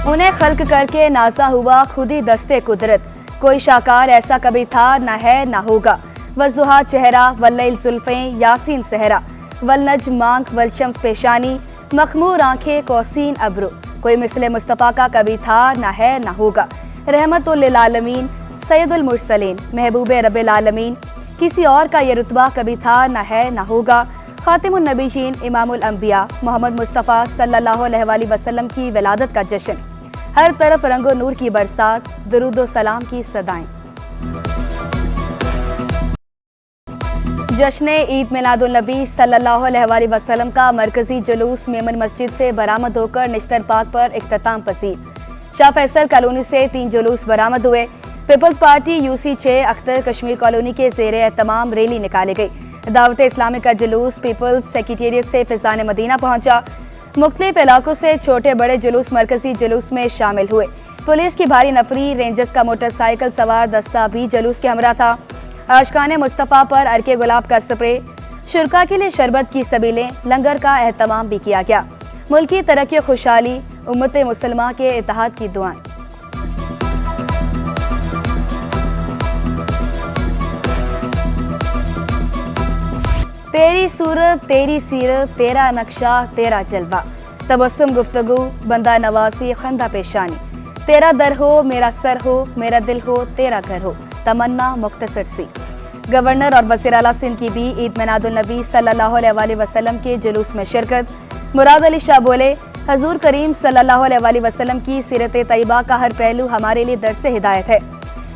उन्हें खल्क करके नाजा हुआ खुद ही दस्ते कुदरत, कोई शाकार ऐसा कभी था न है न होगा। वज़ुहा चेहरा वल्लैल जुल्फ़ें यासीन सहरा, वलनज मांग वलशम्स पेशानी, मखमूर आंखें कौसीन अब्रो, कोई मिसले मुस्तफ़ा का कभी था न है न होगा। रहमतुल लिल आलमीन सैयदुल मुरसलीन महबूबे रब्बिल आलमीन, किसी और का ये रुतबा कभी था न है न होगा। खातिमुन नबीयीन इमामुल अंबिया मोहम्मद मुस्तफ़ा सल्लल्लाहु अलैहि वसल्लम की विलादत का जश्न, हर तरफ रंगो नूर की बरसात, दुरूद व सलाम की सदाएं। जश्न ईद मिलादुन नबी सल्लल्लाहु अलैहि वसल्लम का मरकजी जुलूस मेमन मस्जिद से बरामद होकर निश्तर पार्क पर इख्तिताम पसीर। शाह फैसल कॉलोनी से 3 जुलूस बरामद हुए। Peoples party UC 6 Akhtar Kashmir colony के ज़ेरे एहतमाम रैली निकाली गई। दावत इस्लामी का जुलूस पीपल्स सेक्रेटेरिएट से फिजान मदीना पहुंचा। मुख्तलिफ इलाकों से छोटे बड़े जुलूस मरकजी जुलूस में शामिल हुए। पुलिस की भारी नफरी, रेंजर्स का मोटरसाइकिल सवार दस्ता भी जुलूस के हमरा था। आशिकाने मुस्तफ़ा पर अरके गुलाब का स्प्रे, शुरका के लिए शरबत की सबीलें, लंगर का एहतमाम भी किया गया। मुल्क की तरक्की खुशहाली, उम्मत मुसलमान के इत्तेहाद की दुआएं। तेरी सूरत तेरी सीरत तेरा नक्शा तेरा जलवा, तबस्सुम गुफ्तगू बंदा नवासी खंदा पेशानी, तेरा दर हो मेरा सर हो मेरा दिल हो तेरा घर हो, तमन्ना मुख्तसर सी। गवर्नर और वज़ीर आला सिंध की भी ईद मिलादुन नबी सल्लल्लाहु अलैहि वसल्लम के जुलूस में शिरकत। मुराद अली शाह बोले, हजूर करीम सल्लल्लाहु अलैहि वसल्लम की सीरत तैयबा का हर पहलू हमारे लिए दर्स हिदायत है।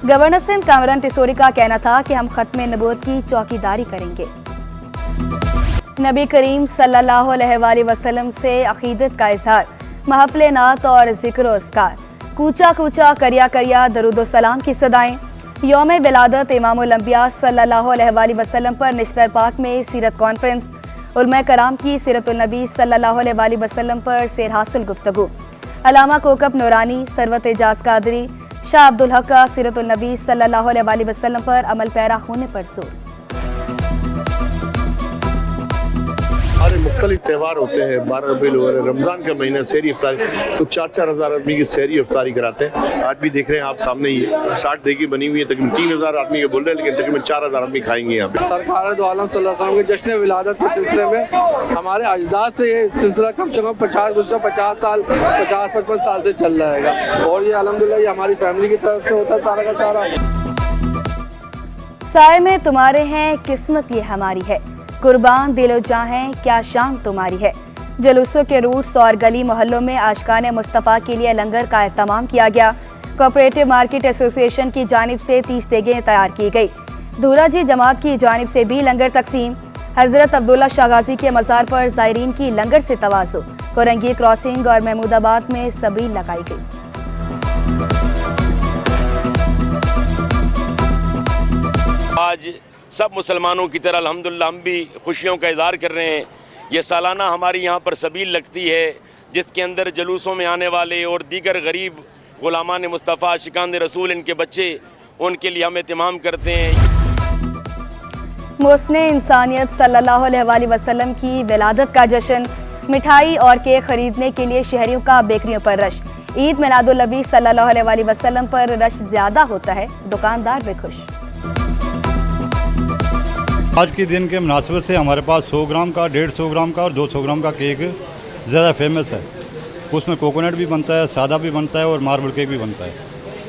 गवर्नर सिंध कामरान टिसोरी का कहना था कि हम खत्म नबूवत की चौकीदारी करेंगे। नबी करीम सल्लल्लाहु अलैहि वसल्लम से अकीदत का इजहार, महफिल नात और जिक्र अस्कार, कूचा कूचा करिया करिया दरूद व सलाम की सदाएं। यौम विलादत इमामुल अंबिया सल्लल्लाहु अलैहि वसल्लम पर निश्तर पाक में सीरत कॉन्फ्रेंस, उलमा कराम की सीरतुन नबी सल्लल्लाहु अलैहि वसल्लम पर सेर हासिल गुफ्तगू। अलामा कोकब नूरानी, सरवत एजाज कादरी, शाह अब्दुल हक का सीरतुन नबी सल्लल्लाहु अलैहि वसल्लम पर अमल पैरा होने पर जोर। हमारे मुख्तलिफ त्यौहार होते हैं। 12 रबीउल अव्वल, रमज़ान का महीना, सहरी इफ्तारी, तो 4-4 हज़ार आदमी की सहरी इफ्तारी कराते हैं। आज भी देख रहे हैं आप सामने ही 60 देगी बनी हुई है, तकरीबन 3000 आदमी के बोल रहे हैं, लेकिन तकरीबन 4000 आदमी खाएंगे यहाँ पे। सरकार दो आलम सल्लल्लाहु अलैहि वसल्लम के जश्न विलादत के सिलसिले में हमारे अजदाद से ये सिलसिला कम से कम 50 साल 50-55 साल से चल रहा है, और ये अल्हम्दुलिल्लाह ये हमारी फैमिली की तरफ से होता है सारा का सारा। साए में तुम्हारे हैं किस्मत ये हमारी है, कुर्बान दिलो जां है क्या शान तुम्हारी है। जुलूसों के रूट्स और गली मोहल्लों में आशिकाने मुस्तफ़ा के लिए लंगर का एहतमाम किया गया। कोऑपरेटिव मार्केट एसोसिएशन की जानिब से 30 देगें तैयार की गई। धूरा जी जमात की जानिब से भी लंगर तकसीम। हजरत अब्दुल्ला शाह गाजी के मज़ार पर ज़ायरीन की लंगर से तवाज़ु। कोरंगी क्रॉसिंग और महमूदाबाद में सबील लगाई गई। आज सब मुसलमानों की तरह अल्हम्दुलिल्लाह हम भी खुशियों का इज़हार कर रहे हैं। ये सालाना हमारी यहाँ पर सबील लगती है, जिसके अंदर जुलूसों में आने वाले और दीगर गरीब गुलामान मुस्तफ़ा आशिकान रसूल, इनके बच्चे, उनके लिए हम एहतमाम करते हैं। मोहसिने इंसानियत सल्लल्लाहु अलैहि वसल्लम की विलादत का जश्न, मिठाई और केक खरीदने के लिए शहरियों का बेकरियों पर रश। ईद मिलादुन नबी सल्लल्लाहु अलैहि वसल्लम पर रश ज़्यादा होता है, दुकानदार भी खुश। आज के दिन के मुनासिबत से हमारे पास 100 ग्राम का, 150 ग्राम का और 200 ग्राम का केक ज़्यादा फेमस है। उसमें कोकोनट भी बनता है, सादा भी बनता है और मार्बल केक भी बनता है।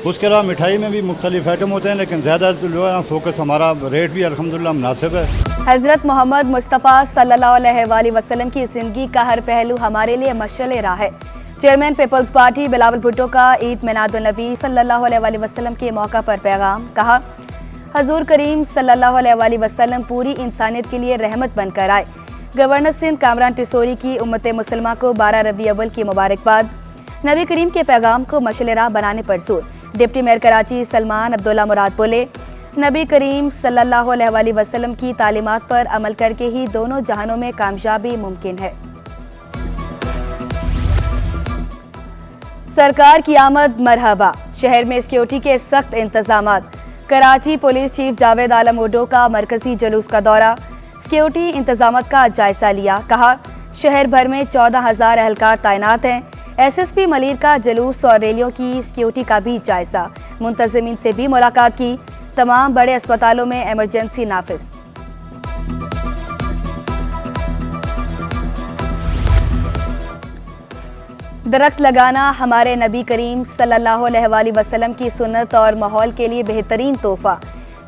उसके अलावा मिठाई में भी मुख्तलिफ आइटम होते हैं, लेकिन ज़्यादा जो है फोकस हमारा रेट भी अल्हम्दुलिल्लाह मुनासिब है। हज़रत मोहम्मद मुस्तफ़ा सल्लल्लाहु अलैहि वसल्लम की ज़िंदगी का हर पहलू हमारे लिए मशअल राह है। Chairman peoples party Bilawal Bhutto का ईद मिलादुन नबी सल्लल्लाहु अलैहि वसल्लम के मौका पर पैगाम, कहा हजूर करीम सल्लल्लाहु अलैहि वसल्लम पूरी इंसानियत के लिए रहमत बनकर आए। गवर्नर सिंध कामरान टिसोरी की उम्मत मुसलमा को 12 रबीउल अव्वल की मुबारकबाद। नबी करीम के पैगाम को मशअल राह बनाने पर जोर। डिप्टी मेयर कराची सलमान अब्दुल्ला मुराद बोले, नबी करीम सल्लल्लाहु अलैहि वसल्लम की तालीमात पर अमल करके ही दोनों जहानों में कामयाबी मुमकिन है। सरकार की आमद मरहबा, शहर में सिक्योरिटी के सख्त इंतजामात। कराची पुलिस चीफ जावेद आलम उडो का मरकजी जुलूस का दौरा, सिक्योरिटी इंतजामात का जायजा लिया। कहा शहर भर में 14,000 एहलकार तैनात हैं। एसएसपी मलिर का जुलूस और रैलियों की सिक्योरिटी का भी जायजा, मुंतजिमीन से भी मुलाकात की। तमाम बड़े अस्पतालों में इमरजेंसी नाफिज। दरख्त लगाना हमारे नबी करीम सल्लल्लाहु अलैहि वसल्लम की सुन्नत और माहौल के लिए बेहतरीन तोहफा।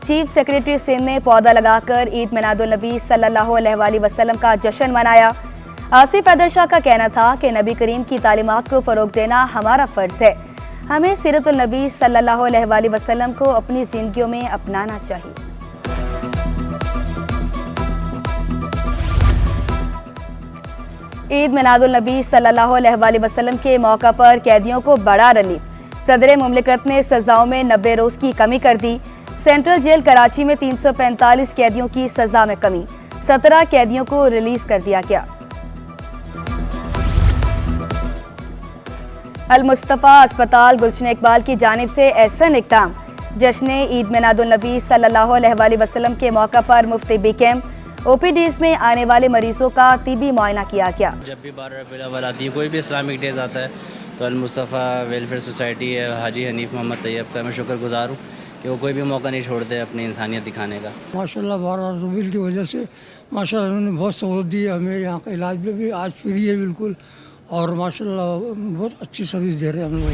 चीफ सेक्रेटरी सिंध ने पौधा लगाकर ईद मिलादुन नबी सल्लल्लाहु अलैहि वसल्लम का जश्न मनाया। आसिफ हैदर शाह का कहना था कि नबी करीम की तालीमात को फ़रोग देना हमारा फ़र्ज़ है। हमें सीरतुल नबी सल्लल्लाहु अलैहि वसल्लम को अपनी ज़िंदगियों में अपनाना चाहिए। ईद मिलादुल नबी सल्लल्लाहु अलैहि वसल्लम के मौका पर कैदियों को बड़ा रिलीफ। सदर मुमलिकत ने सज़ाओं में 90 रोज़ की कमी कर दी। सेंट्रल जेल कराची में 345 कैदियों की सज़ा में कमी, 17 कैदियों को रिलीज कर दिया गया। अल मुस्तफ़ा अस्पताल गुलशन इकबाल की जानिब से एहसन इक़दाम। जश्न ईद मिलादुन नबी सल्लल्लाहु अलैहि वसल्लम के मौका पर मुफ्त टिब्बी कैंप, ओपीडीज़ में आने वाले मरीजों का तिब्बी मुआयना किया गया। जब भी 12 रबीउल अव्वल आती है, कोई भी इस्लामिक डेज आता है, तो अल मुस्तफ़ा वेलफेयर सोसाइटी है हाजी हनीफ मोहम्मद तैयब का मैं शुक्रगुजार हूँ कि वो कोई भी मौका नहीं छोड़ते अपनी इंसानियत दिखाने का। माशाल्लाह 12 रबीउल की वजह से माशाल्लाह उन्होंने बहुत सहूलत दी है हमें। यहाँ का इलाज में भी आज फ्री है बिल्कुल, और माशाल्लाह बहुत अच्छी सर्विस दे रहे हैं हम लोग।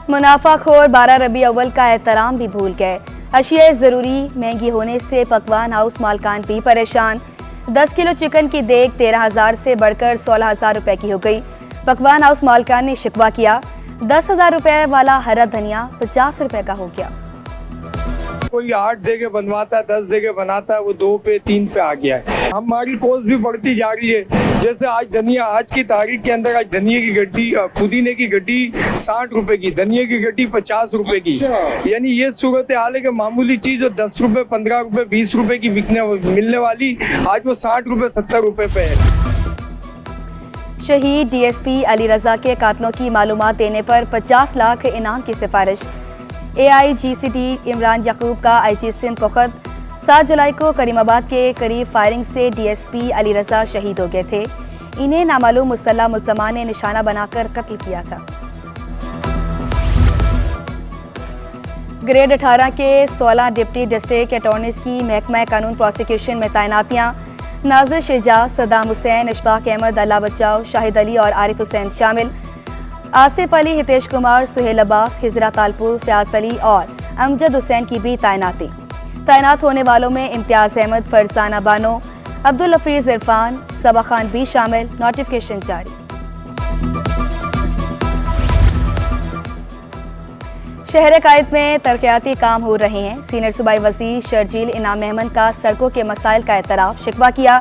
मुनाफाखोर 12 रबी अव्वल का एहतराम भी भूल गए। अशिया ज़रूरी महंगी होने से पकवान हाउस मालकान भी परेशान। 10 किलो चिकन की देग 13,000 से बढ़कर 16,000 रुपए की हो गई। पकवान हाउस मालकान ने शिकवा किया। 10,000 रुपए वाला हरा धनिया 50 रुपए का हो गया। कोई 8 दे के बनवाता है, 10 दे के बनाता है, वो 2 पे 3 पे आ गया है। हमारी कॉस्ट भी बढ़ती जा रही है। जैसे आज धनिया, आज की तारीख के अंदर आज धनिया की गड्डी, पुदीने की गड्डी 60 रुपए की, धनिया की गड्डी 50 रुपए की। यानी ये सूरत हाल है कि मामूली चीज जो 10 रुपए, 15 रुपए, 20 रुपए की मिलने वाली आज वो 60 रुपए, 70 रुपए पे है। शहीद डीएसपी अली रजा के कातलों की मालूमात देने पर 50 लाख इनाम की सिफारिश। AIGCT इमरान याकूब का IG सिंध को खत। 7 जुलाई को करीमाबाद के करीब फायरिंग से डीएसपी अली रजा शहीद हो गए थे। इन्हें नामालूम मुसल्लह मुल्ज़मान ने निशाना बनाकर कत्ल किया था। ग्रेड 18 के 16 डिप्टी डिस्ट्रिक्ट अटॉर्नीज की महकमा कानून प्रोसिक्यूशन में तैनातियाँ। नाज़िर शेजा, सदाम हुसैन, इशफाक अहमद, अल्लाह बचाओ, शाहिद अली और आरिफ हुसैन शामिल। आसिफ अली, हितेश कुमार, सुहेल अब्बास, खिजरा तालपुर, फयाज अली और अमजद हुसैन की भी तैनाती। तैनात होने वालों में इम्तियाज़ अहमद, फरजाना बानो, अब्दुल हफीज़ इरफान, सबा खान भी शामिल। नोटिफिकेशन जारी। शहर कायद में तरक्याती काम हो रहे हैं। सीनियर सूबाई वज़ीर शर्जील इनाम मेहमन का सड़कों के मसाइल का एतराफ़, शिकवा किया।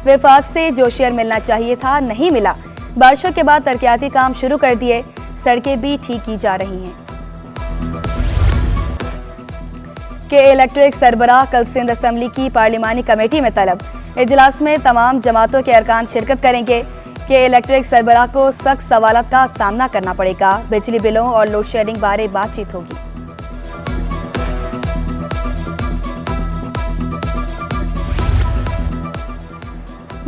वफाक से जो शेयर मिलना चाहिए था नहीं मिला। बारिशों के बाद तरक्याती काम शुरू कर दिए, सड़कें भी ठीक की जा रही हैं। के इलेक्ट्रिक सरबराह कल सिंध असम्बली की पार्लिमानी कमेटी में तलब। इजलास में तमाम जमातों के अरकान शिरकत करेंगे। के इलेक्ट्रिक सरबराह को सख्त सवालात का सामना करना पड़ेगा। बिजली बिलों और लोड शेडिंग बारे बातचीत होगी।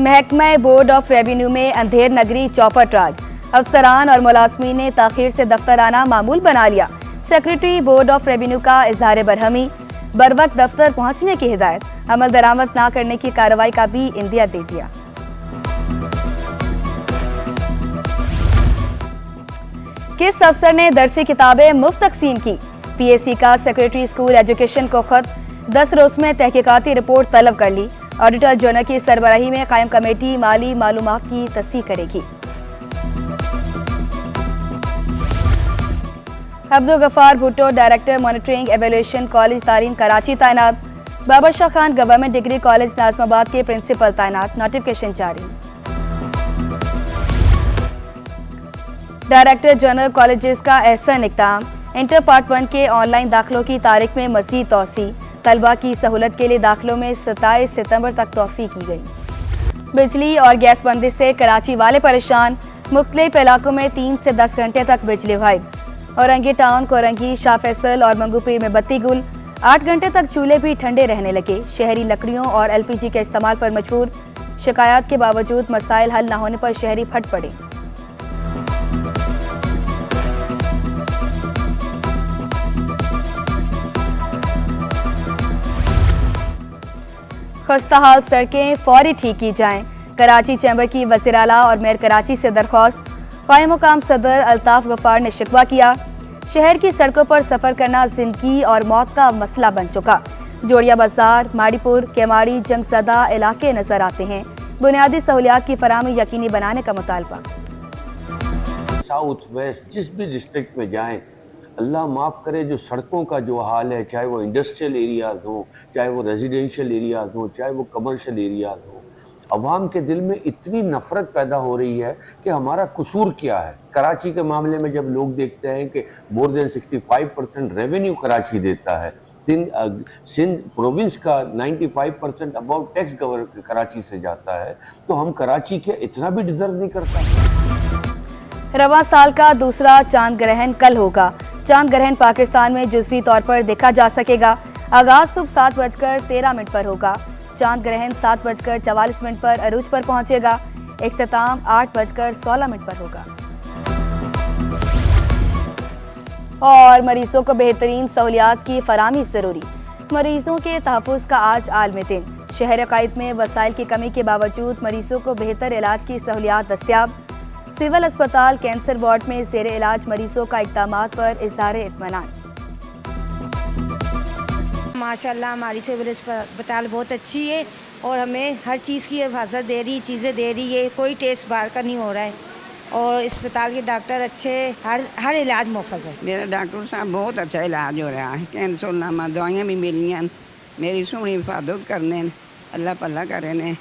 महकमा बोर्ड ऑफ रेवेन्यू में अंधेर नगरी चौपट राज। अफसरान और मुलाजमीन ने ताखीर से दफ्तर आना मामूल बना लिया। सेक्रेटरी बोर्ड ऑफ रेवेन्यू का इजहार बरहमी, बर वक्त दफ्तर पहुंचने की हिदायत। अमल दरामद ना करने की कार्रवाई का भी इंदिया दे दिया। किस अफसर ने दरसी किताबें मुफ्त तकसीम की? PAC का सेक्रेटरी स्कूल एजुकेशन को खत। 10 रोज में तहकीकाती रिपोर्ट तलब कर ली। ऑडिटर जनरल की सरबराही में कायम कमेटी माली मालूमात की तस्दीक करेगी। Abdul Ghaffar Bhutto director monitoring evaluation college तालीम कराची तैनात। Babar Shah Khan government degree college Nazimabad के प्रिंसिपल तैनात। नोटिफिकेशन जारी। डायरेक्टर जनरल कॉलेजेस का एहसन इक़दाम। इंटर पार्ट 1 के ऑनलाइन दाखिलों की तारीख में मज़ीद तौसी। तलबा की सहूलत के लिए दाखिलों में 27 सितंबर तक तौसी की गई। बिजली और गैस बंदी से कराची वाले परेशान। मुख्तलिफ इलाकों में 3 से 10 घंटे तक बिजली गायब। औरंगी टाउन, कोरंगी, शाह फैसल और मंगूपीर में बत्ती गुल। 8 घंटे तक चूल्हे भी ठंडे रहने लगे। शहरी लकड़ियों और LPG के इस्तेमाल पर मजबूर। शिकायत के बावजूद मसाइल हल न होने पर शहरी फट पड़े। खस्ता हाल सड़कें फौरी ठीक की जाएं। कराची चैम्बर की वज़ीर आला और मेयर कराची से दरख्वास्त। क़ायम मुक़ाम सदर अल्ताफ़ गफ़ार ने शिकवा किया, शहर की सड़कों पर सफ़र करना ज़िंदगी और मौत का मसला बन चुका। जोड़िया बाजार, माड़ीपुर, केमाड़ी जंगज़दा इलाके नजर आते हैं। बुनियादी सहूलियात की फराहमी यकीनी बनाने का मुतालबा। साउथ वेस्ट जिस भी डिस्ट्रिक्ट में जाएं, अल्लाह माफ़ करे, जो सड़कों का जो हाल है, चाहे वो इंडस्ट्रियल एरियाज़ हो, चाहे वो रेजिडेंशियल एरियाज़ हो, चाहे वो कमर्शियल एरियाज़ हो, अवाम के दिल में इतनी नफ़रत पैदा हो रही है कि हमारा कसूर क्या है। कराची के मामले में जब लोग देखते हैं कि मोर देन 65% रेवेन्यू कराची देता है, सिंध प्रोविंस का 95% अबाउट टैक्स कराची से जाता है, तो हम कराची के इतना भी डिज़र्व नहीं करता। रवां साल का दूसरा चांद ग्रहण कल होगा। चांद ग्रहण पाकिस्तान में जुज़वी तौर पर देखा जा सकेगा। आगाज सुबह 7:13 पर होगा। चांद ग्रहण 7:44 पर अरूज पर पहुंचेगा। इख्तिताम 8:16 पर होगा। और मरीजों को बेहतरीन सहूलियात की फराहमी ज़रूरी। मरीजों के तहफ़्फ़ुज़ का आज आलमी दिन। शहर क़ाइद में वसाइल की कमी के बावजूद मरीजों को बेहतर इलाज की सहूलियात दस्तियाब। सिविल अस्पताल कैंसर वार्ड में ज़ेर इलाज मरीजों का इक़दामात पर इज़हार इत्मीनान। माशाल्लाह हमारी सिविल अस्पताल बहुत अच्छी है और हमें हर चीज़ की हिफाजत दे रही, चीज़ें दे रही है, कोई टेस्ट बाहर का नहीं हो रहा है और अस्पताल के डॉक्टर अच्छे, हर इलाज मुफ्त है। मेरा डॉक्टर साहब बहुत अच्छा इलाज हो रहा है, कैंसर नामा दवाइयाँ भी मिली हैं, मेरी सोहनी हिफाजत करने, अल्लाह पल्ला करे ने।